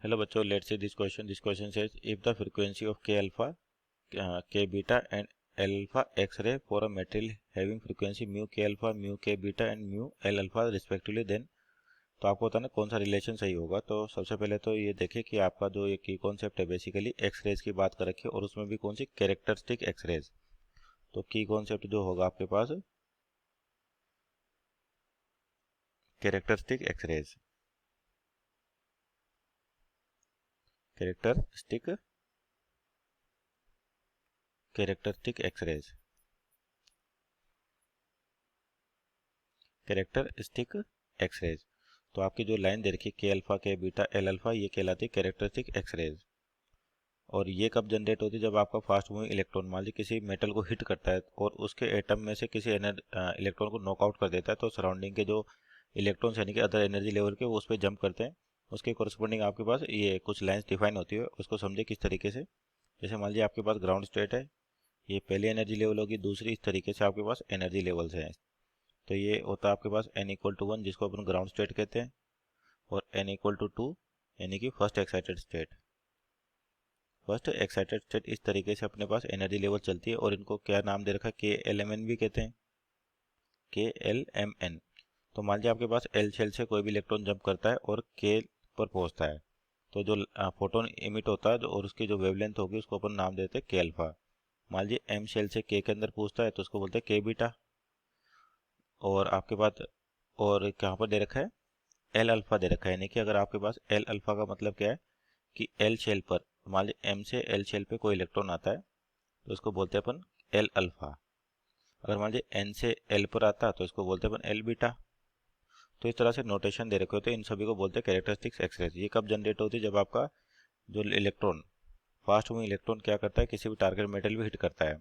Hello बच्चों, let's see this question. This question says if the frequency of k alpha, k beta and L alpha X-ray for a material having frequency mu k alpha, mu k beta and mu L alpha respectively, then तो आपको बताना कौन सा relation सही होगा। तो सबसे पहले तो ये देखिए कि आपका जो ये की कॉन्सेप्ट है बेसिकली एक्स रेज की बात कर रखी है और उसमें भी कौन सी कैरेक्टरिस्टिक एक्स रेज। तो की कॉन्सेप्ट जो होगा आपके पास characteristic X rays, characteristic X rays, characteristic X rays. तो आपकी जो लाइन दे रखी है के अल्फा के बीटा एल अल्फा, ये कहलाती है कैरेक्टरिस्टिक एक्स रेज। और ये कब जनरेट होती है? जब आपका फास्ट मूविंग इलेक्ट्रॉन मान लीजिए किसी मेटल को हिट करता है और उसके एटम में से किसी इलेक्ट्रॉन को नॉकआउट कर देता है, तो सराउंडिंग के जो इलेक्ट्रॉन्स यानी कि अदर एनर्जी लेवल के वो उस पर जंप करते हैं। उसके कोरस्पॉन्डिंग आपके पास ये कुछ लाइन्स डिफाइन होती है, उसको समझे किस तरीके से। जैसे मान लीजिए आपके पास ग्राउंड स्टेट है, ये पहली एनर्जी लेवल होगी, दूसरी इस तरीके से आपके पास एनर्जी लेवल्स हैं। तो ये होता है आपके पास n=1 जिसको अपन ग्राउंड स्टेट कहते हैं, और n=2 यानी कि first excited state. First excited state इस तरीके से अपने पास एनर्जी लेवल चलती है और इनको क्या नाम दे रखा है? KLMN भी कहते हैं, KLMN। तो मान लीजिए आपके पास L शेल से कोई भी इलेक्ट्रॉन जंप करता है और K पर पहुंचता है, तो जो फोटोन इमिट होता है और उसकी जो वेवलेंथ होगी उसको अपन नाम देते हैं K अल्फा। मान लीजिए M शेल से K के अंदर पहुंचता है तो उसको बोलते हैं K बीटा। और आपके पास और कहाँ पर दे रखा है? एल अल्फा दे रखा है, यानी कि अगर आपके पास एल अल्फा का मतलब क्या है कि एल शेल पर, मान लीजिए एम से एल शेल पे कोई इलेक्ट्रॉन आता है तो उसको बोलते हैं अपन एल अल्फा। अगर मान लीजिए एन से एल पर आता है तो इसको बोलते हैं अपन एल बीटा। तो इस तरह से नोटेशन दे रखे होते हैं, इन सभी को बोलते हैं कैरेक्टरिस्टिक्स एक्स रेज। ये कब जनरेट होती है? जब आपका जो इलेक्ट्रॉन फास्ट मूविंग इलेक्ट्रॉन क्या करता है, किसी भी टारगेट मेटल भी हिट करता है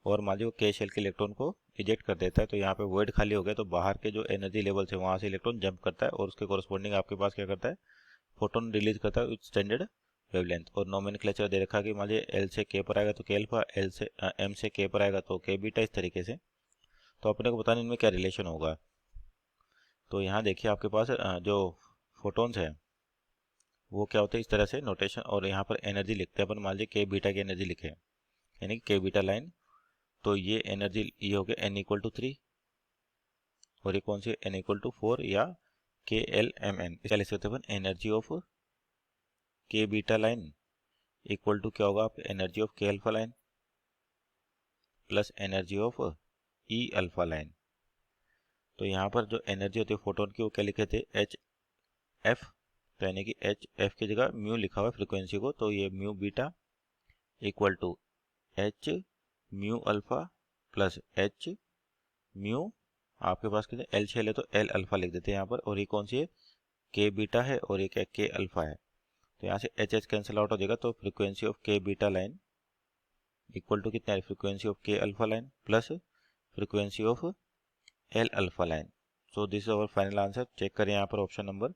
और मान लीजिए वो के शेल के इलेक्ट्रॉन को इजेक्ट कर देता है, तो यहाँ पे वॉइड खाली हो गया, तो बाहर के जो एनर्जी लेवल है वहाँ से इलेक्ट्रॉन जंप करता है और उसके कोरस्पॉन्डिंग आपके पास क्या करता है? फोटोन रिलीज करता है विद स्टैंडर्ड वेवलेंथ। और नोमेनक्लेचर दे रखा है कि मान लीजिए एल से के पर आएगा तो के अल्फा, एल से एम से के पर आएगा तो के बीटा, इस तरीके से। तो अपने को बताना इनमें क्या रिलेशन होगा। तो यहाँ देखिए आपके पास जो फोटोन्स हैं वो क्या होते हैं, इस तरह से नोटेशन। और यहाँ पर एनर्जी लिखते हैं अपन, मान लीजिए के बीटा की एनर्जी लिखे यानी कि के बीटा लाइन। तो ये एनर्जी ये हो गया n=3 और ये कौन सी n=4 या KLMN। इसका लिख सकते हैं अपन energy of K beta line equal to क्या होगा? आप energy of K alpha line plus energy of E alpha line. तो यहाँ पर जो एनर्जी होती है फोटोन की वो क्या लिखे थे? HF। तो यानी कि HF की जगह म्यू लिखा हुआ है फ्रीक्वेंसी को, तो ये mu beta equal to H mu alpha plus H mu, आपके पास कितने एल शेल है तो एल अल्फा लिख देते हैं यहाँ पर। और ये कौन सी है? के बीटा है और ये क्या? के अल्फा है। तो यहाँ से एच एच कैंसिल आउट हो जाएगा, तो frequency of K beta line equal to कितना है? Frequency of K alpha line plus frequency of L alpha line. So this is our final answer. Check करें यहाँ पर ऑप्शन नंबर,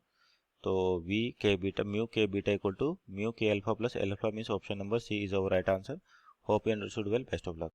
तो V K beta mu K beta equal to mu K alpha plus L alpha means option number C is our right answer. Hope you understood well, best of luck.